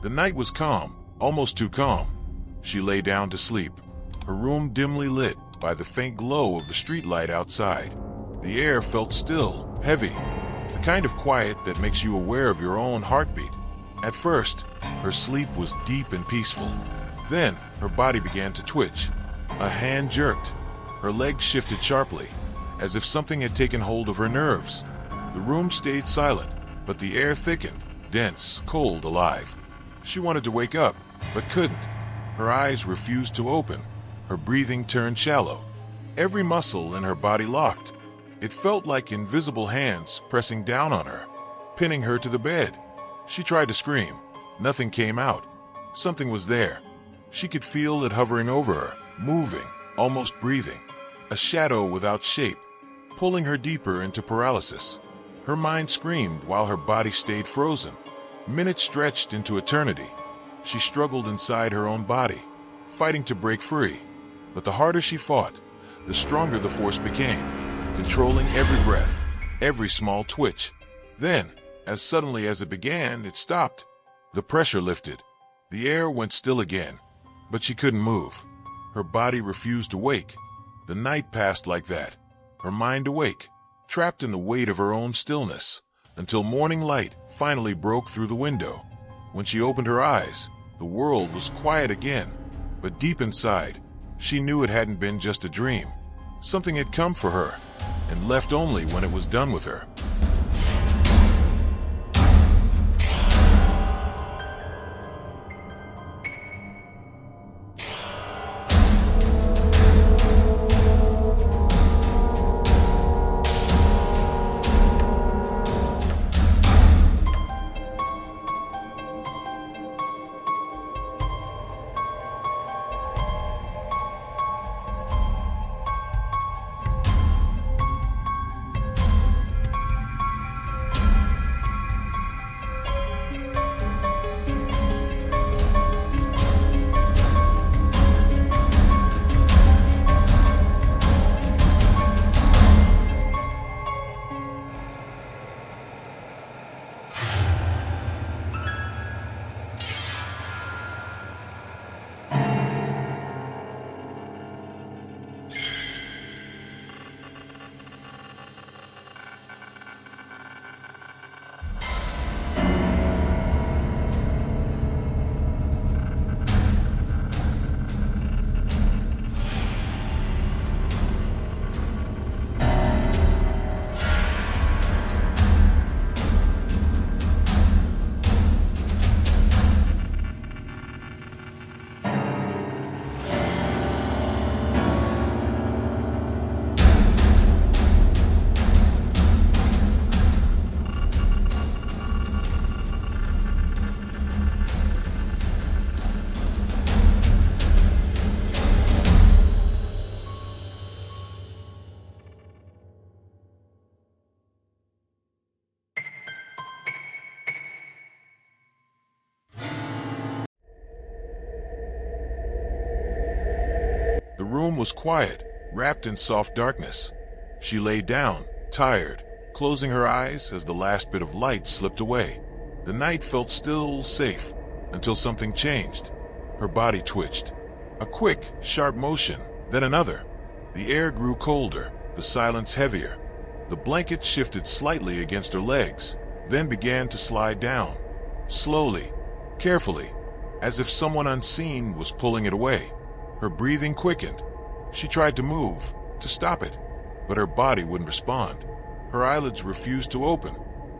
The night was calm, almost too calm. She lay down to sleep, her room dimly lit by the faint glow of the streetlight outside. The air felt still, heavy, the kind of quiet that makes you aware of your own heartbeat. At first, her sleep was deep and peaceful. Then, her body began to twitch. A hand jerked. Her legs shifted sharply, as if something had taken hold of her nerves. The room stayed silent, but the air thickened, dense, cold, alive. She wanted to wake up, but couldn't. Her eyes refused to open. Her breathing turned shallow. Every muscle in her body locked. It felt like invisible hands pressing down on her, pinning her to the bed. She tried to scream. Nothing came out. Something was there. She could feel it hovering over her, moving, almost breathing. A shadow without shape, pulling her deeper into paralysis. Her mind screamed while her body stayed frozen. Minutes stretched into eternity. She struggled inside her own body, fighting to break free. But the harder she fought, the stronger the force became, controlling every breath, every small twitch. Then, as suddenly as it began, it stopped. The pressure lifted. The air went still again, but she couldn't move. Her body refused to wake. The night passed like that, her mind awake, trapped in the weight of her own stillness, until morning light finally broke through the window. When she opened her eyes, the world was quiet again, but deep inside, she knew it hadn't been just a dream. Something had come for her, and left only when it was done with her. The room was quiet, wrapped in soft darkness. She lay down, tired, closing her eyes as the last bit of light slipped away. The night felt still, safe, until something changed. Her body twitched. A quick, sharp motion, then another. The air grew colder, the silence heavier. The blanket shifted slightly against her legs, then began to slide down. Slowly, carefully, as if someone unseen was pulling it away. Her breathing quickened. She tried to move, to stop it, but her body wouldn't respond. Her eyelids refused to open.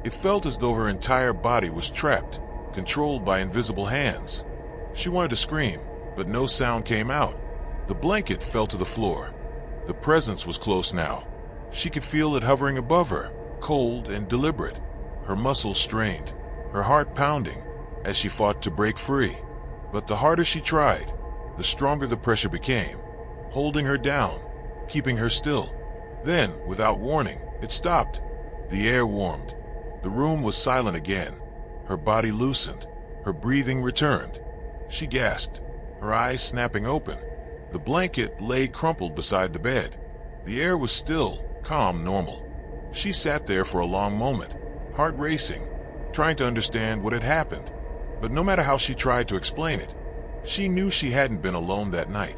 It felt as though her entire body was trapped, controlled by invisible hands. She wanted to scream, but no sound came out. The blanket fell to the floor. The presence was close now. She could feel it hovering above her, cold and deliberate. Her muscles strained, her heart pounding, as she fought to break free. But the harder she tried, the stronger the pressure became, holding her down, keeping her still. Then, without warning, it stopped. The air warmed. The room was silent again. Her body loosened. Her breathing returned. She gasped, her eyes snapping open. The blanket lay crumpled beside the bed. The air was still, calm, normal. She sat there for a long moment, heart racing, trying to understand what had happened. But no matter how she tried to explain it, she knew she hadn't been alone that night.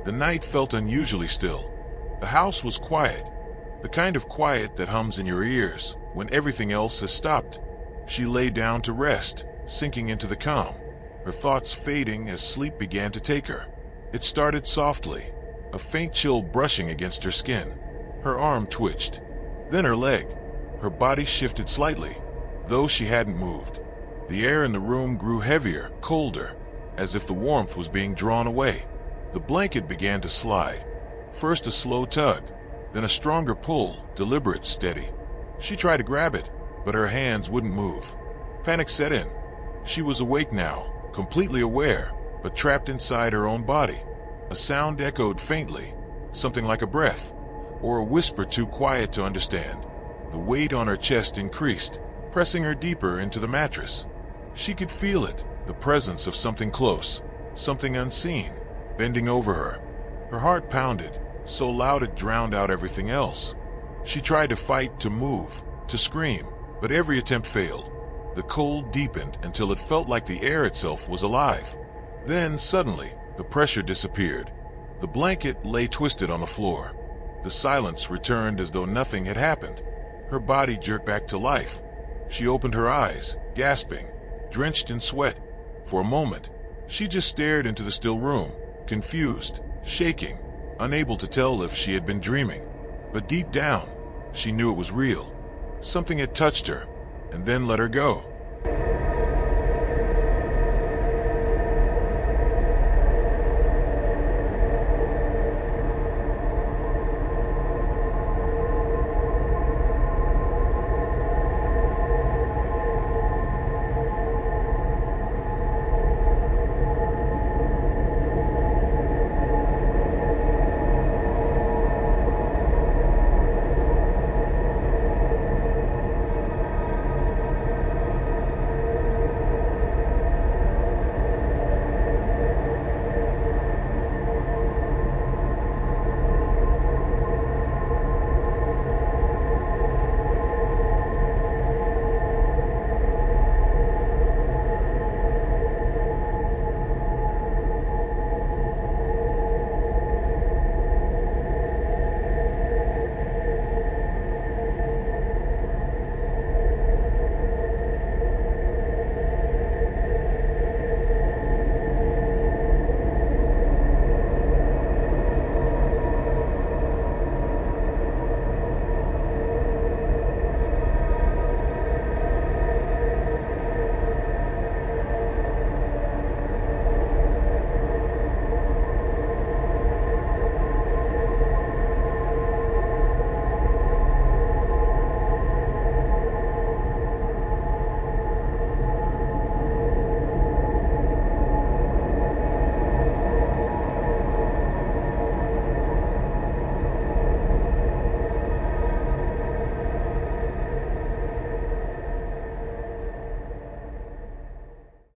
The night felt unusually still. The house was quiet, the kind of quiet that hums in your ears when everything else has stopped. She lay down to rest, sinking into the calm, her thoughts fading as sleep began to take her. It started softly, a faint chill brushing against her skin. Her arm twitched, then her leg. Her body shifted slightly, though she hadn't moved. The air in the room grew heavier, colder, as if the warmth was being drawn away. The blanket began to slide. First a slow tug, then a stronger pull, deliberate, steady. She tried to grab it, but her hands wouldn't move. Panic set in. She was awake now, completely aware, but trapped inside her own body. A sound echoed faintly, something like a breath, or a whisper too quiet to understand. The weight on her chest increased, pressing her deeper into the mattress. She could feel it, the presence of something close, something unseen, bending over her. Her heart pounded, so loud it drowned out everything else. She tried to fight, to move, to scream, but every attempt failed. The cold deepened until it felt like the air itself was alive. Then, suddenly, the pressure disappeared. The blanket lay twisted on the floor. The silence returned as though nothing had happened. Her body jerked back to life. She opened her eyes, gasping, drenched in sweat. For a moment, she just stared into the still room, confused, shaking, unable to tell if she had been dreaming. But deep down, she knew it was real. Something had touched her, and then let her go.